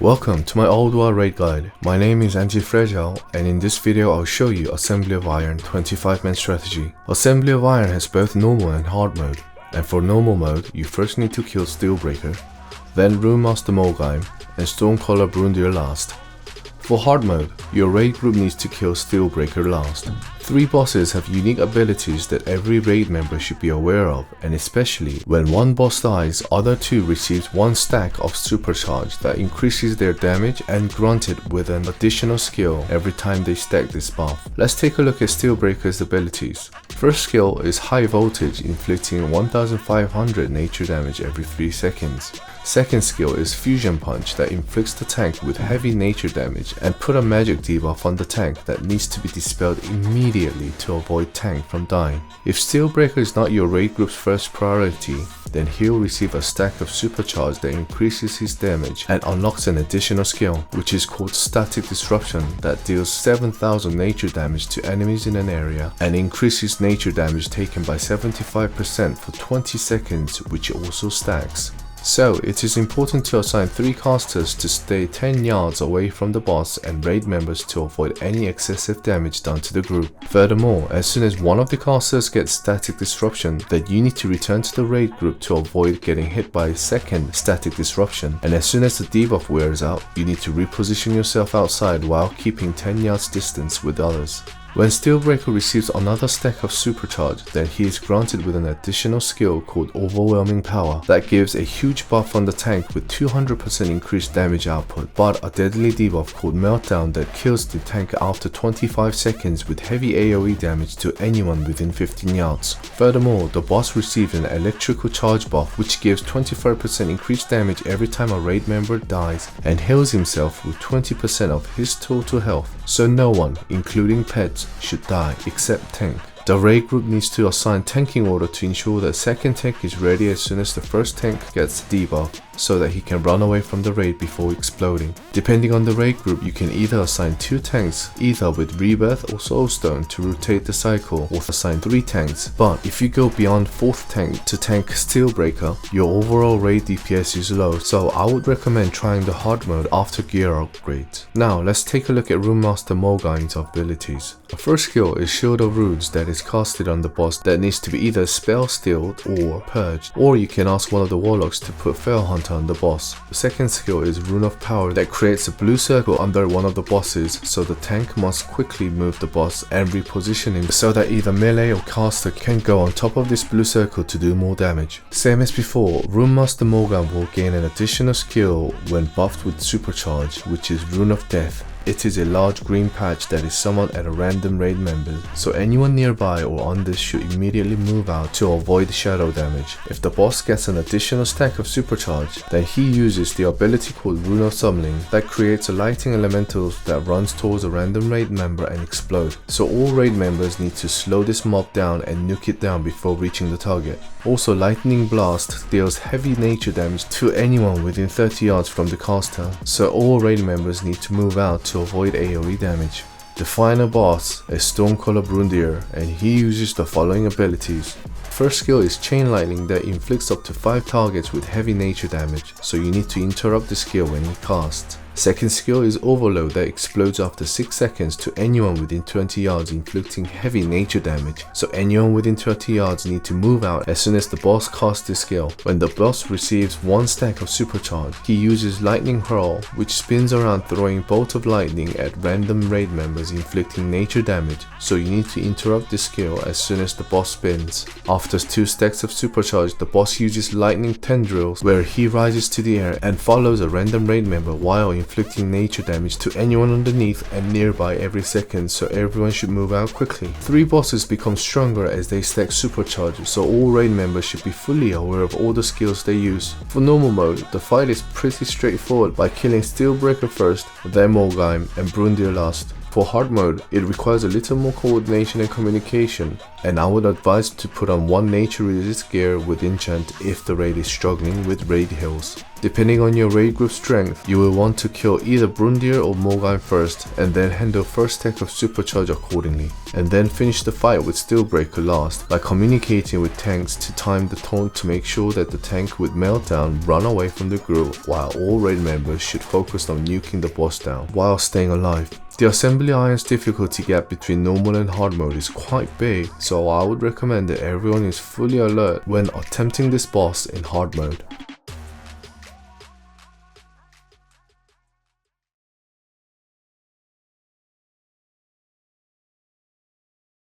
Welcome to my ULDUAR raid guide. My name is antifragile, and in this video I'll show you Assembly of Iron 25-man strategy. Assembly of Iron has both normal and hard mode, and for normal mode you first need to kill Steelbreaker, then Runemaster Morgheim and Stormcaller Brundir last. For hard mode, your raid group needs to kill Steelbreaker last. 3 bosses have unique abilities that every raid member should be aware of, and especially when one boss dies, other 2 receives 1 stack of supercharge that increases their damage and granted with an additional skill every time they stack this buff. Let's take a look at Steelbreaker's abilities. First skill is high voltage, inflicting 1500 nature damage every 3 seconds. Second skill is Fusion Punch that inflicts the tank with heavy nature damage and put a magic debuff on the tank that needs to be dispelled immediately to avoid tank from dying. If Steelbreaker is not your raid group's first priority, then he'll receive a stack of supercharge that increases his damage and unlocks an additional skill, which is called Static Disruption, that deals 7000 nature damage to enemies in an area and increases nature damage taken by 75% for 20 seconds, which also stacks. So it is important to assign 3 casters to stay 10 yards away from the boss and raid members to avoid any excessive damage done to the group. Furthermore, as soon as one of the casters gets static disruption, then you need to return to the raid group to avoid getting hit by a second static disruption, and as soon as the debuff wears out, you need to reposition yourself outside while keeping 10 yards distance with others. When Steelbreaker receives another stack of supercharge, then he is granted with an additional skill called Overwhelming Power that gives a huge buff on the tank with 200% increased damage output, but a deadly debuff called Meltdown that kills the tank after 25 seconds with heavy AoE damage to anyone within 15 yards. Furthermore, the boss receives an electrical charge buff which gives 25% increased damage every time a raid member dies and heals himself with 20% of his total health, so no one, including pets, should die except tank. The raid group needs to assign tanking order to ensure that second tank is ready as soon as the first tank gets debuff, so that he can run away from the raid before exploding. Depending on the raid group, you can either assign 2 tanks, either with Rebirth or Soulstone to rotate the cycle, or assign 3 tanks. But if you go beyond 4th tank to tank Steelbreaker, your overall raid DPS is low, so I would recommend trying the hard mode after gear upgrades. Now let's take a look at Runemaster Morgheim's abilities. The first skill is Shield of Runes that is casted on the boss that needs to be either spell stealed or purged, or you can ask one of the warlocks to put Fell Hunter on the boss. The second skill is Rune of Power that creates a blue circle under one of the bosses, so the tank must quickly move the boss and reposition him so that either melee or caster can go on top of this blue circle to do more damage. Same as before, Runemaster Morgheim will gain an additional skill when buffed with supercharge, which is Rune of Death. It is a large green patch that is summoned at a random raid member, so anyone nearby or on this should immediately move out to avoid shadow damage. If the boss gets an additional stack of supercharge, then he uses the ability called Rune of Summoning that creates a lightning elemental that runs towards a random raid member and explodes. So all raid members need to slow this mob down and nuke it down before reaching the target. Also, Lightning Blast deals heavy nature damage to anyone within 30 yards from the caster, so all raid members need to move out to avoid AoE damage. The final boss is Stormcaller Brundir, and he uses the following abilities. First skill is Chain Lightning that inflicts up to 5 targets with heavy nature damage, so you need to interrupt the skill when he casts. Second skill is Overload that explodes after 6 seconds to anyone within 20 yards, inflicting heavy nature damage, so anyone within 30 yards need to move out as soon as the boss casts this skill. When the boss receives 1 stack of supercharge, he uses Lightning Hurl, which spins around throwing bolt of lightning at random raid members, inflicting nature damage, so you need to interrupt this skill as soon as the boss spins. After 2 stacks of supercharge, the boss uses Lightning Tendrils, where he rises to the air and follows a random raid member while inflicting nature damage to anyone underneath and nearby every second, so everyone should move out quickly. 3 bosses become stronger as they stack supercharge, so all raid members should be fully aware of all the skills they use. For normal mode, the fight is pretty straightforward by killing Steelbreaker first, then Morgheim and Brundir last. For hard mode, it requires a little more coordination and communication, and I would advise to put on 1 nature resist gear with enchant if the raid is struggling with raid heals. Depending on your raid group strength, you will want to kill either Brundir or Morgan first, and then handle first stack of supercharge accordingly, and then finish the fight with Steelbreaker last by communicating with tanks to time the taunt to make sure that the tank with meltdown run away from the group, while all raid members should focus on nuking the boss down while staying alive. The Assembly Iron's difficulty gap between normal and hard mode is quite big, so I would recommend that everyone is fully alert when attempting this boss in hard mode.